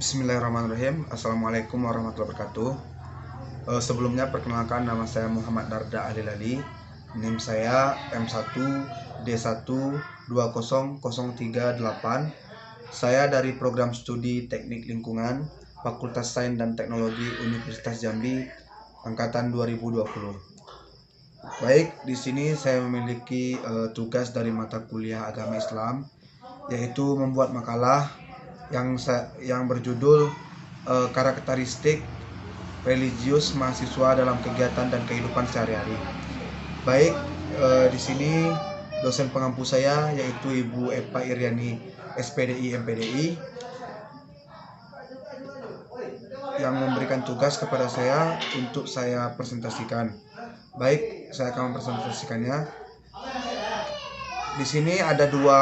Bismillahirrahmanirrahim. Assalamualaikum warahmatullahi wabarakatuh. Sebelumnya perkenalkan, nama saya Muhammad Darda Alilali. NIM saya M1D1 200338. Saya dari program studi Teknik Lingkungan Fakultas Sains dan Teknologi Universitas Jambi angkatan 2020. Baik, di sini saya memiliki tugas dari mata kuliah Agama Islam, yaitu membuat makalah yang berjudul karakteristik religius mahasiswa dalam kegiatan dan kehidupan sehari-hari. Baik, di sini dosen pengampu saya yaitu Ibu Epa Iriani SPDI MPDI yang memberikan tugas kepada saya untuk saya presentasikan. Baik, saya akan mempresentasikannya. Di sini ada dua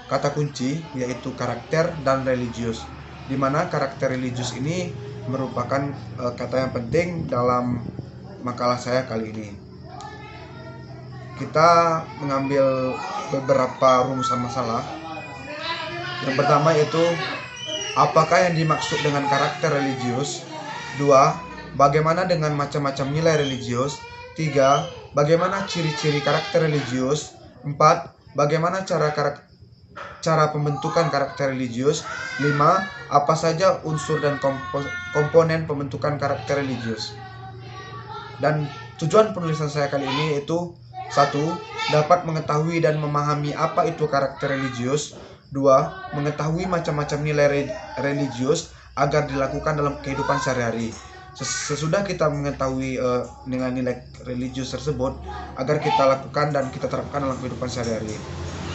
kata kunci, yaitu karakter dan religius, di mana karakter religius ini merupakan kata yang penting dalam makalah saya kali ini. Kita mengambil beberapa rumusan masalah. Yang pertama yaitu apakah yang dimaksud dengan karakter religius. 2. Bagaimana dengan macam-macam nilai religius. 3. Bagaimana ciri-ciri karakter religius. 4. Bagaimana cara pembentukan karakter religius. 5. Apa saja unsur dan komponen pembentukan karakter religius. Dan tujuan penulisan saya kali ini yaitu 1. Dapat mengetahui dan memahami apa itu karakter religius. 2. Mengetahui macam-macam nilai religius agar dilakukan dalam kehidupan sehari-hari. Sesudah kita mengetahui nilai-nilai religius tersebut, agar kita lakukan dan kita terapkan dalam kehidupan sehari-hari.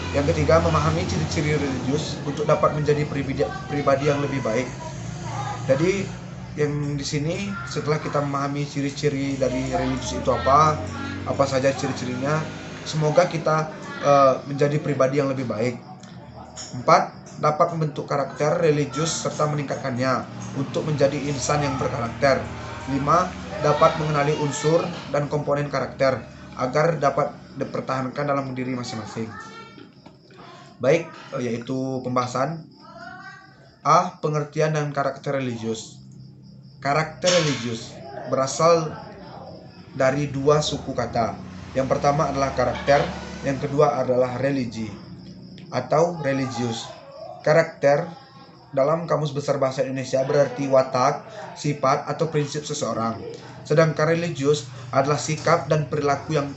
Yang ketiga, memahami ciri-ciri religius untuk dapat menjadi pribadi yang lebih baik. Jadi yang di sini setelah kita memahami ciri-ciri dari religius itu apa saja ciri-cirinya, semoga kita menjadi pribadi yang lebih baik. 4. Dapat membentuk karakter religius serta meningkatkannya untuk menjadi insan yang berkarakter. 5. Dapat mengenali unsur dan komponen karakter agar dapat dipertahankan dalam diri masing-masing. Baik, yaitu pembahasan. A. Pengertian dan karakter religius. Karakter religius berasal dari dua suku kata. Yang pertama adalah karakter, yang kedua adalah religi atau religius. Karakter dalam Kamus Besar Bahasa Indonesia berarti watak, sifat atau prinsip seseorang. Sedangkan religius adalah sikap dan perilaku yang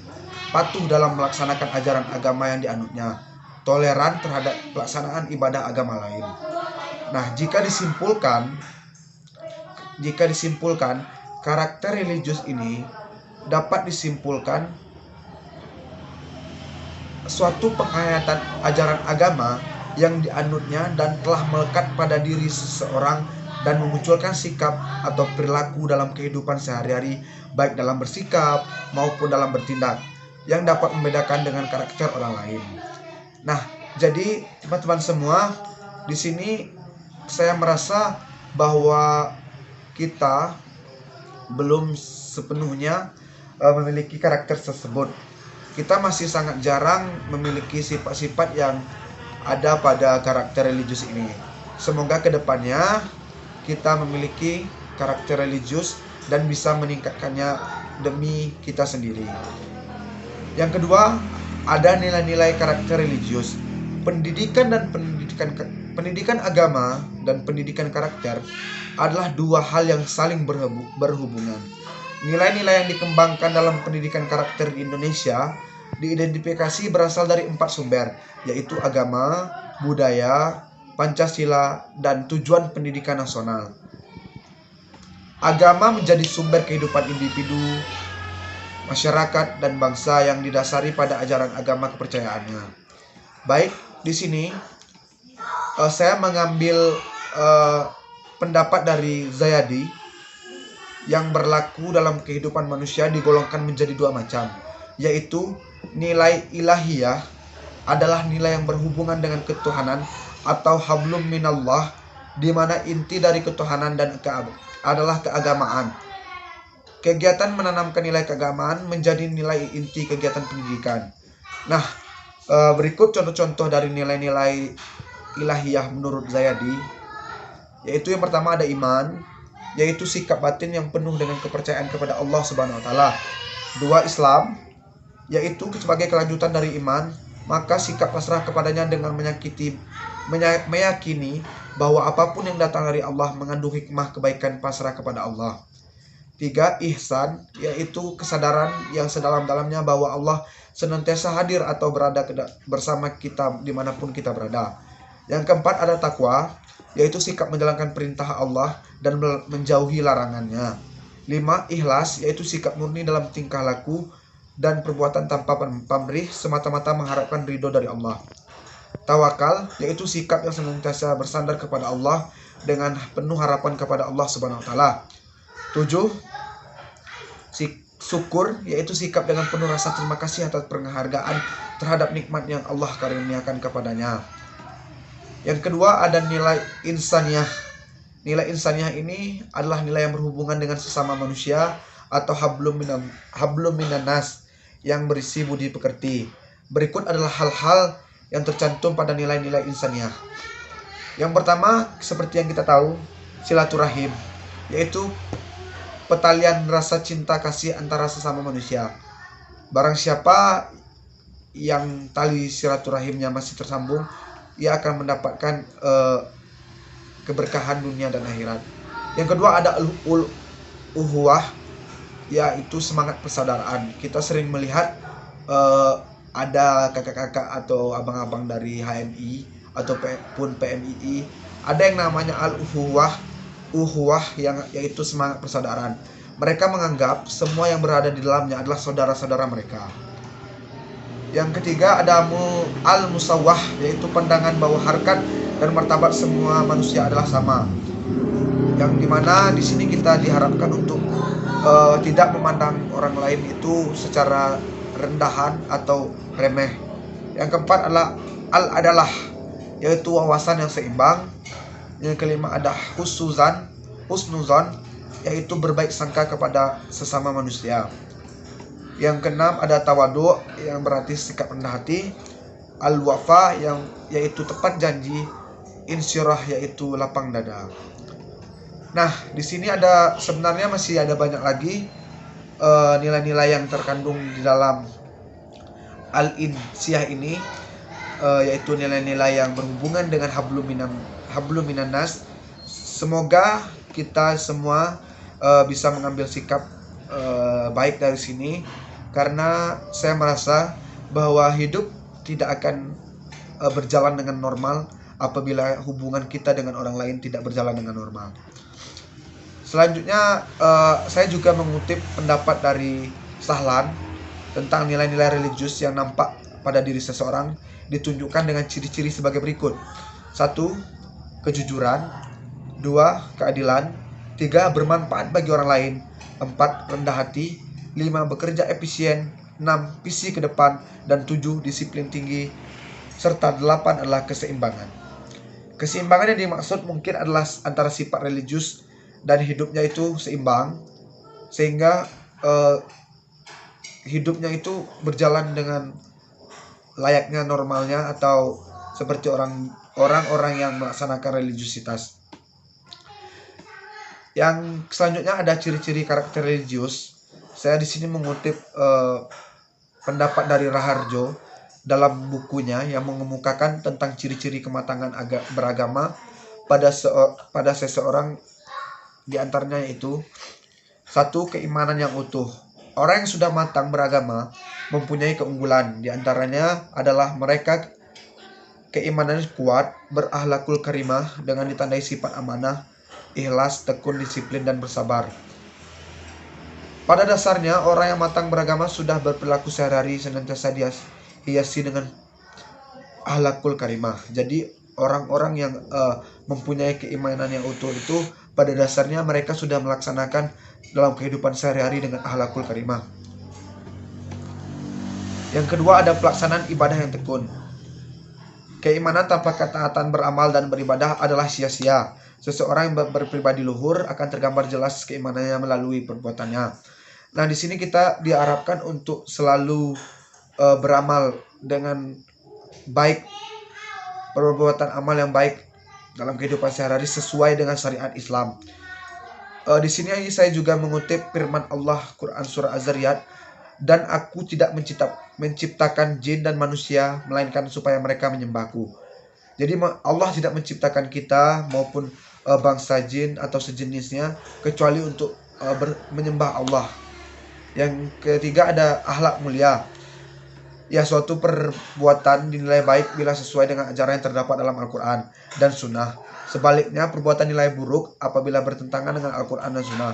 patuh dalam melaksanakan ajaran agama yang dianutnya, toleran terhadap pelaksanaan ibadah agama lain. Nah, jika disimpulkan karakter religius ini dapat disimpulkan suatu penghayatan ajaran agama yang dianutnya dan telah melekat pada diri seseorang dan memunculkan sikap atau perilaku dalam kehidupan sehari-hari, baik dalam bersikap maupun dalam bertindak, yang dapat membedakan dengan karakter orang lain. Nah, jadi teman-teman semua, di sini saya merasa bahwa kita belum sepenuhnya memiliki karakter tersebut. Kita masih sangat jarang memiliki sifat-sifat yang ada pada karakter religius ini. Semoga kedepannya kita memiliki karakter religius dan bisa meningkatkannya demi kita sendiri. Yang kedua, ada nilai-nilai karakter religius. Pendidikan agama dan pendidikan karakter adalah dua hal yang saling berhubungan. Nilai-nilai yang dikembangkan dalam pendidikan karakter di Indonesia diidentifikasi berasal dari 4 sumber, yaitu agama, budaya, Pancasila, dan tujuan pendidikan nasional. Agama menjadi sumber kehidupan individu, masyarakat, dan bangsa yang didasari pada ajaran agama kepercayaannya. Baik, di sini saya mengambil pendapat dari Zayadi yang berlaku dalam kehidupan manusia digolongkan menjadi dua macam, yaitu nilai ilahiyah adalah nilai yang berhubungan dengan ketuhanan atau hablum minallah, di mana inti dari ketuhanan dan adalah keagamaan. Kegiatan menanamkan nilai keagamaan menjadi nilai inti kegiatan pendidikan. Nah, berikut contoh-contoh dari nilai-nilai ilahiyah menurut Zayadi, yaitu yang pertama ada iman, yaitu sikap batin yang penuh dengan kepercayaan kepada Allah Subhanahu wa taala. Dua, Islam, yaitu sebagai kelanjutan dari iman, maka sikap pasrah kepadanya dengan meyakini bahwa apapun yang datang dari Allah mengandung hikmah kebaikan pasrah kepada Allah. Tiga, ihsan, yaitu kesadaran yang sedalam-dalamnya bahwa Allah senantiasa hadir atau berada bersama kita dimanapun kita berada. Yang keempat ada takwa, yaitu sikap menjalankan perintah Allah dan menjauhi larangannya. Lima, ikhlas, yaitu sikap murni dalam tingkah laku dan perbuatan tanpa pamrih, semata-mata mengharapkan ridho dari Allah. Tawakal, yaitu sikap yang senantiasa bersandar kepada Allah dengan penuh harapan kepada Allah Subhanahu wa taala. 7, syukur, yaitu sikap dengan penuh rasa terima kasih atas penghargaan terhadap nikmat yang Allah karuniakan kepadanya. Yang kedua ada nilai insaniyah. Nilai insaniyah ini adalah nilai yang berhubungan dengan sesama manusia atau hablum minan nas, yang berisi budi pekerti. Berikut adalah hal-hal yang tercantum pada nilai-nilai insaniyah. Yang pertama, seperti yang kita tahu, silaturahim, yaitu petalian rasa cinta kasih antara sesama manusia. Barang siapa yang tali silaturahimnya masih tersambung, ia akan mendapatkan keberkahan dunia dan akhirat. Yang kedua ada uhuwah, yaitu semangat persaudaraan. Kita sering melihat ada kakak-kakak atau abang-abang dari HMI ataupun PMII, ada yang namanya uhuwah yaitu semangat persaudaraan. Mereka menganggap semua yang berada di dalamnya adalah saudara-saudara mereka. Yang ketiga ada al-musawwah, yaitu pandangan bahwa harkat dan martabat semua manusia adalah sama. Yang dimana di sini kita diharapkan untuk tidak memandang orang lain itu secara rendahan atau remeh. Yang keempat adalah al-adalah, yaitu wawasan yang seimbang. Yang kelima ada husnuzan, yaitu berbaik sangka kepada sesama manusia. Yang keenam ada tawadu, yang berarti sikap rendah hati. Al-wafa, yaitu tepat janji. Insyirah, yaitu lapang dada. Nah, di sini sebenarnya masih ada banyak lagi nilai-nilai yang terkandung di dalam al-insiyah ini, yaitu nilai-nilai yang berhubungan dengan hablum minan nas. Semoga kita semua bisa mengambil sikap baik dari sini, karena saya merasa bahwa hidup tidak akan berjalan dengan normal apabila hubungan kita dengan orang lain tidak berjalan dengan normal. Selanjutnya saya juga mengutip pendapat dari Sahlan tentang nilai-nilai religius yang nampak pada diri seseorang ditunjukkan dengan ciri-ciri sebagai berikut. 1. Kejujuran. 2. Keadilan. 3. Bermanfaat bagi orang lain. 4. Rendah hati. 5. Bekerja efisien. 6. Visi ke depan. Dan 7. Disiplin tinggi. Serta 8 adalah keseimbangan. Keseimbangan yang dimaksud mungkin adalah antara sifat religius dan hidupnya itu seimbang, sehingga hidupnya itu berjalan dengan layaknya normalnya, atau seperti orang-orang yang melaksanakan religiusitas. Yang selanjutnya ada ciri-ciri karakter religius. Saya di sini mengutip pendapat dari Raharjo dalam bukunya yang mengemukakan tentang ciri-ciri kematangan beragama pada seseorang. Di antaranya yaitu 1. Keimanan yang utuh. Orang yang sudah matang beragama mempunyai keunggulan. Di antaranya adalah mereka keimanannya kuat, berakhlakul karimah dengan ditandai sifat amanah, ikhlas, tekun, disiplin, dan bersabar. Pada dasarnya orang yang matang beragama sudah berperilaku sehari-hari senantiasa dihiasi dengan akhlakul karimah. Jadi orang-orang yang mempunyai keimanan yang utuh itu pada dasarnya mereka sudah melaksanakan dalam kehidupan sehari-hari dengan akhlakul karimah. Yang kedua ada pelaksanaan ibadah yang tekun. Keimanan tanpa ketaatan beramal dan beribadah adalah sia-sia. Seseorang yang berpribadi luhur akan tergambar jelas keimanannya melalui perbuatannya. Nah, di sini kita diharapkan untuk selalu beramal dengan baik perbuatan amal yang baik dalam kehidupan sehari-hari sesuai dengan syariat Islam. Di sini saya juga mengutip firman Allah Quran surah Az-Zariyat, dan aku tidak menciptakan jin dan manusia melainkan supaya mereka menyembahku. Jadi Allah tidak menciptakan kita maupun bangsa jin atau sejenisnya kecuali untuk menyembah Allah. Yang ketiga ada akhlak mulia. Ya, suatu perbuatan dinilai baik bila sesuai dengan ajaran yang terdapat dalam Al-Quran dan Sunnah. Sebaliknya, perbuatan nilai buruk apabila bertentangan dengan Al-Quran dan Sunnah.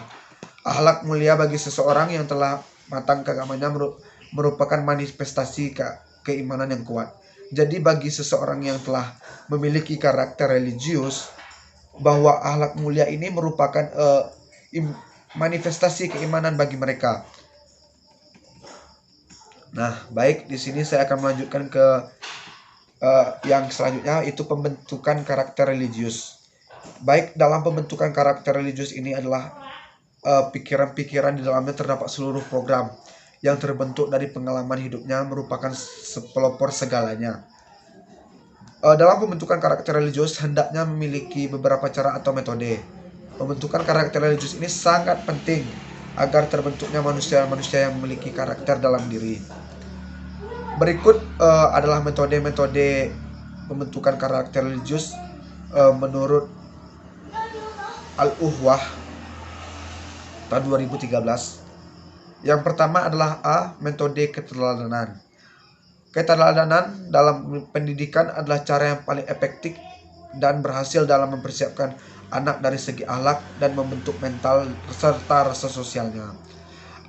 Akhlak mulia bagi seseorang yang telah matang keagamannya merupakan manifestasi keimanan yang kuat. Jadi bagi seseorang yang telah memiliki karakter religius, bahwa akhlak mulia ini merupakan manifestasi keimanan bagi mereka. Nah, baik, di sini saya akan melanjutkan ke yang selanjutnya, itu pembentukan karakter religius. Baik, dalam pembentukan karakter religius ini adalah pikiran-pikiran di dalamnya terdapat seluruh program yang terbentuk dari pengalaman hidupnya merupakan pelopor segalanya. Dalam pembentukan karakter religius hendaknya memiliki beberapa cara atau metode. Pembentukan karakter religius ini sangat penting agar terbentuknya manusia-manusia yang memiliki karakter dalam diri. Berikut adalah metode-metode pembentukan karakter religius menurut Al-Uhwah tahun 2013. Yang pertama adalah metode keteladanan. Keteladanan dalam pendidikan adalah cara yang paling efektif dan berhasil dalam mempersiapkan anak dari segi akhlak dan membentuk mental serta rasa sosialnya.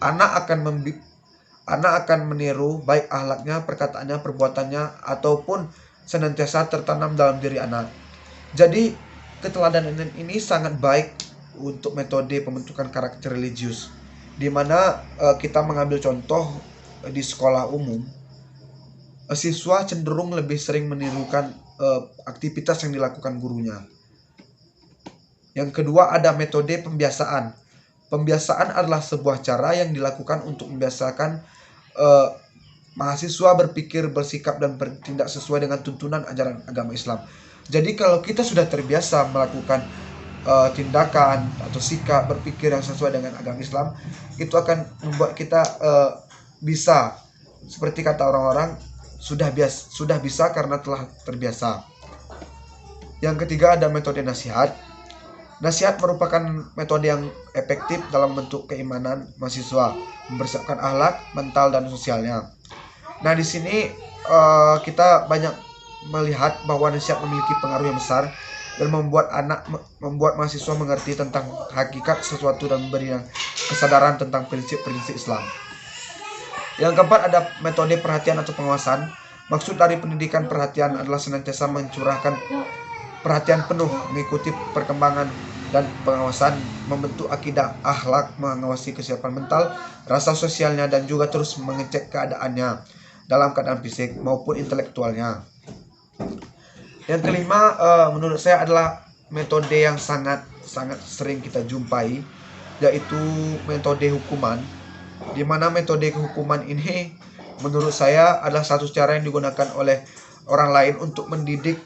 Anak akan meniru baik akhlaknya, perkataannya, perbuatannya, ataupun senantiasa tertanam dalam diri anak. Jadi, keteladanan ini sangat baik untuk metode pembentukan karakter religius, di mana kita mengambil contoh di sekolah umum. Siswa cenderung lebih sering menirukan aktivitas yang dilakukan gurunya. Yang kedua ada metode pembiasaan. Pembiasaan adalah sebuah cara yang dilakukan untuk membiasakan mahasiswa berpikir, bersikap, dan bertindak sesuai dengan tuntunan ajaran agama Islam. Jadi kalau kita sudah terbiasa melakukan tindakan atau sikap berpikir yang sesuai dengan agama Islam, itu akan membuat kita bisa, seperti kata orang-orang, sudah bisa karena telah terbiasa. Yang ketiga ada metode nasihat. Nasihat merupakan metode yang efektif dalam bentuk keimanan mahasiswa, mempersiapkan akhlak, mental, dan sosialnya. Nah, di sini kita banyak melihat bahwa nasihat memiliki pengaruh yang besar dan membuat mahasiswa mengerti tentang hakikat sesuatu dan memberi kesadaran tentang prinsip-prinsip Islam. Yang keempat ada metode perhatian atau pengawasan. Maksud dari pendidikan perhatian adalah senantiasa mencurahkan perhatian penuh, mengikuti perkembangan dan pengawasan, membentuk akidah akhlak, mengawasi kesiapan mental, rasa sosialnya, dan juga terus mengecek keadaannya dalam keadaan fisik maupun intelektualnya. Yang kelima, menurut saya adalah metode yang sangat sering kita jumpai, yaitu metode hukuman, di mana metode hukuman ini menurut saya adalah satu cara yang digunakan oleh orang lain untuk mendidik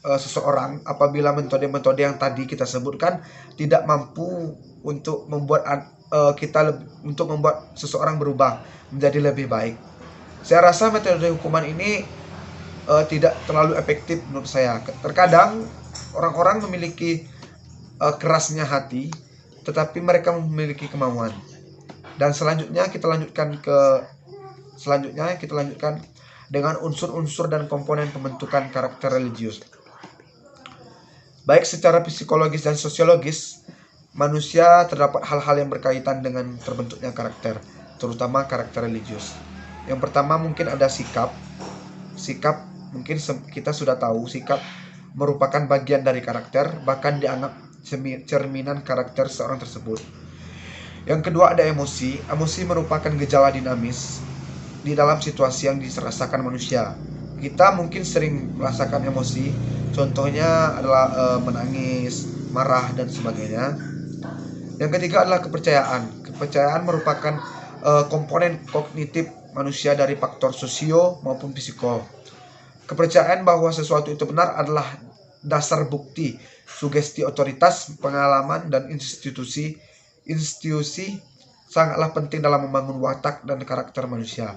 seseorang apabila metode-metode yang tadi kita sebutkan tidak mampu untuk membuat seseorang berubah menjadi lebih baik. Saya rasa metode hukuman ini tidak terlalu efektif menurut saya. Terkadang orang-orang memiliki kerasnya hati, tetapi mereka memiliki kemauan. Dan selanjutnya kita lanjutkan dengan unsur-unsur dan komponen pembentukan karakter religius. Baik secara psikologis dan sosiologis, manusia terdapat hal-hal yang berkaitan dengan terbentuknya karakter, terutama karakter religius. Yang pertama mungkin ada sikap. Sikap mungkin kita sudah tahu, sikap merupakan bagian dari karakter, bahkan dianggap cerminan karakter seorang tersebut. Yang kedua ada emosi. Emosi merupakan gejala dinamis di dalam situasi yang dirasakan manusia. Kita mungkin sering merasakan emosi, contohnya adalah menangis, marah, dan sebagainya. Yang ketiga adalah kepercayaan. Kepercayaan merupakan komponen kognitif manusia dari faktor sosio maupun psiko. Kepercayaan bahwa sesuatu itu benar adalah dasar bukti, sugesti otoritas, pengalaman, dan institusi sangatlah penting dalam membangun watak dan karakter manusia.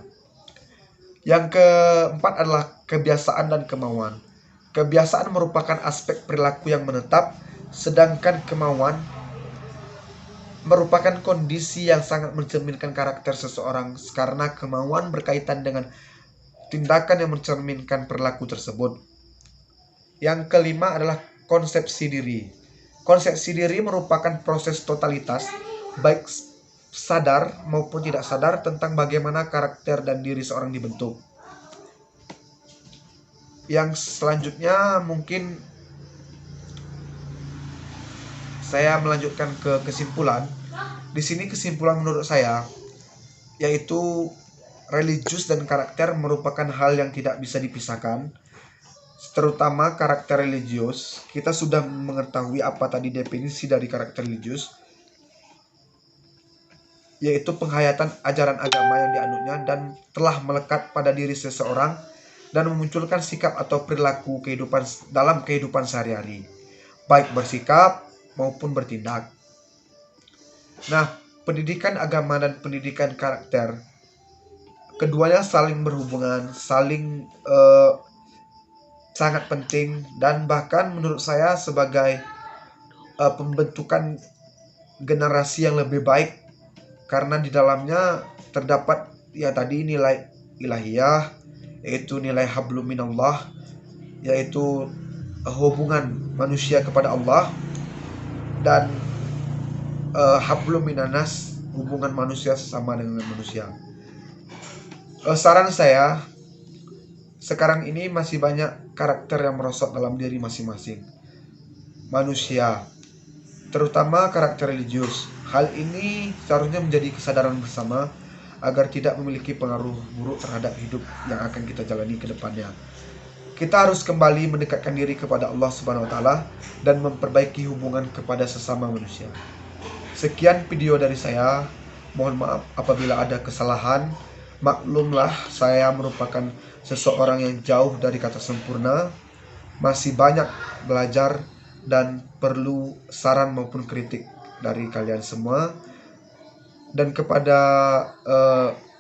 Yang keempat adalah kebiasaan dan kemauan. Kebiasaan merupakan aspek perilaku yang menetap, sedangkan kemauan merupakan kondisi yang sangat mencerminkan karakter seseorang, karena kemauan berkaitan dengan tindakan yang mencerminkan perilaku tersebut. Yang kelima adalah konsepsi diri. Konsepsi diri merupakan proses totalitas, baik sadar maupun tidak sadar, tentang bagaimana karakter dan diri seorang dibentuk. Yang selanjutnya mungkin saya melanjutkan ke kesimpulan. Di sini kesimpulan menurut saya yaitu religius dan karakter merupakan hal yang tidak bisa dipisahkan. Terutama karakter religius, kita sudah mengetahui apa tadi definisi dari karakter religius, yaitu penghayatan ajaran agama yang dianutnya dan telah melekat pada diri seseorang dan memunculkan sikap atau perilaku dalam kehidupan sehari-hari, baik bersikap maupun bertindak. Nah, pendidikan agama dan pendidikan karakter, keduanya saling berhubungan, sangat penting, dan bahkan menurut saya sebagai pembentukan generasi yang lebih baik, karena di dalamnya terdapat ya tadi nilai ilahiyah, yaitu nilai hablum minallah, yaitu hubungan manusia kepada Allah, dan hablum minanas, hubungan manusia sesama dengan manusia. Saran saya, sekarang ini masih banyak karakter yang merosot dalam diri masing-masing manusia, terutama karakter religius. Hal ini seharusnya menjadi kesadaran bersama agar tidak memiliki pengaruh buruk terhadap hidup yang akan kita jalani ke depannya. Kita harus kembali mendekatkan diri kepada Allah Subhanahu wa taala dan memperbaiki hubungan kepada sesama manusia. Sekian video dari saya. Mohon maaf apabila ada kesalahan. Maklumlah, saya merupakan seseorang yang jauh dari kata sempurna, masih banyak belajar dan perlu saran maupun kritik dari kalian semua. Dan kepada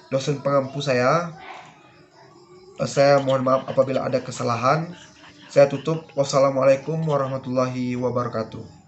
dosen pengampu saya mohon maaf apabila ada kesalahan. Saya tutup. Wassalamualaikum warahmatullahi wabarakatuh.